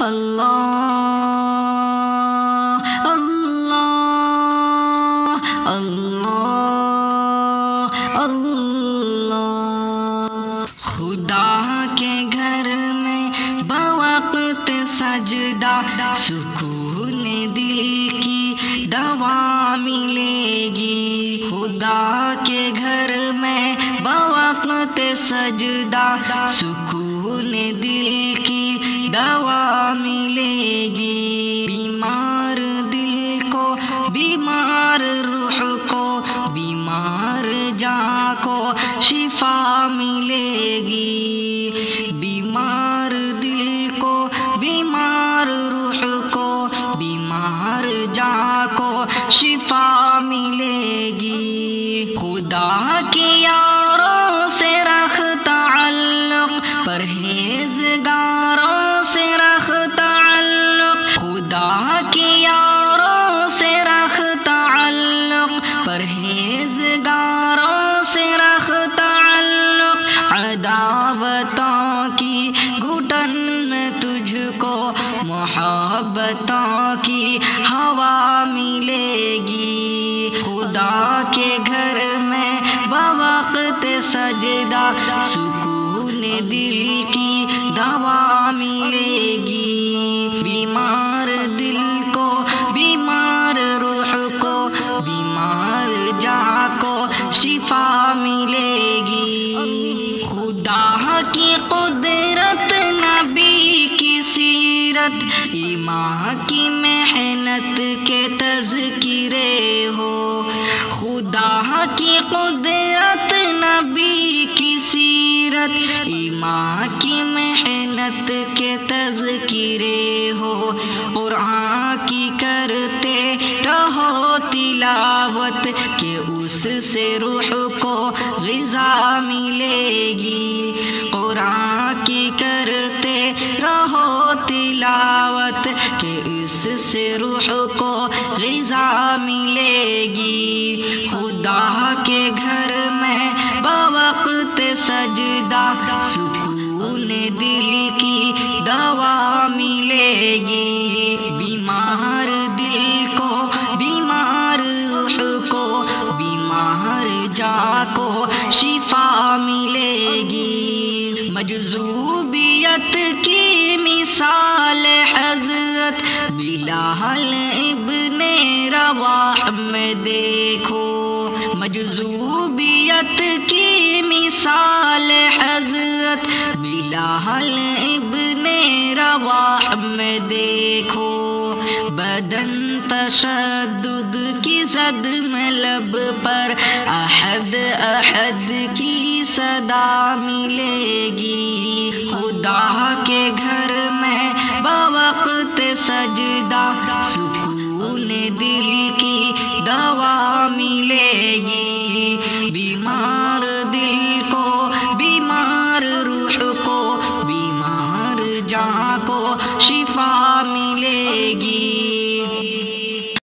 اللہ اللہ اللہ اللہ۔ خدا کے گھر میں بوقت سجدہ سکون دل کی دوا ملے گی۔ خدا کے گھر میں بوقت سجدہ سکون دل کی دوا ملے گی۔ بیمار دل کو، بیمار روح کو، بیمار جاں کو شفا ملے گی۔ بیمار دل کو، بیمار روح کو، بیمار جاں کو شفا ملے گی۔ خدا کی یاروں سے رکھ تعلق، پرہیزگاروں سے رکھ تعلق۔ خدا کی یاروں سے رکھ تعلق، پرہیزگاروں سے رکھ تعلق۔ عداوتوں کی گھٹن میں تجھ کو محبتوں کی ہوا ملے گی۔ خدا کے گھر میں بوقت سجدہ سکون دل کی دوا ملے گی۔ بیمار دل کو، بیمار روح کو، بیمار جاں کو شفا ملے گی۔ خدا کی قدرت، نبی کی سیرت، ایمان کی محنت کے تذکرے ہو۔ خدا کی قدرت، نبی کی سیرت، ایمان کی محنت کے تذکرے ہو۔ قرآن کی کرتے رہو تلاوت کہ اس سے روح کو غذا ملے گی۔ قرآن کی کرتے رہو تلاوت کہ اس سے روح کو غذا ملے گی۔ خدا کے گھر میں بوقت سجدہ سکون دل کی دوا ملے گی۔ بیمار دل کو، بیمار روح کو، بیمار جاں کو شفا ملے گی۔ مجذوبیت کی مثال حضرت بلال ابن رواح میں دیکھو۔ مجذوبیت کی مثال حضرت بلال ابن رواح میں دیکھو۔ بدن تشدد کی زد میں لب پر احد احد کی صدا ملے گی۔ خدا کے گھر میں بوقت سجدہ سکون دل کی دوا ملے گی۔ بیمار دل کو، بیمار روح کو، بیمار جاں کو شفا ملے گی۔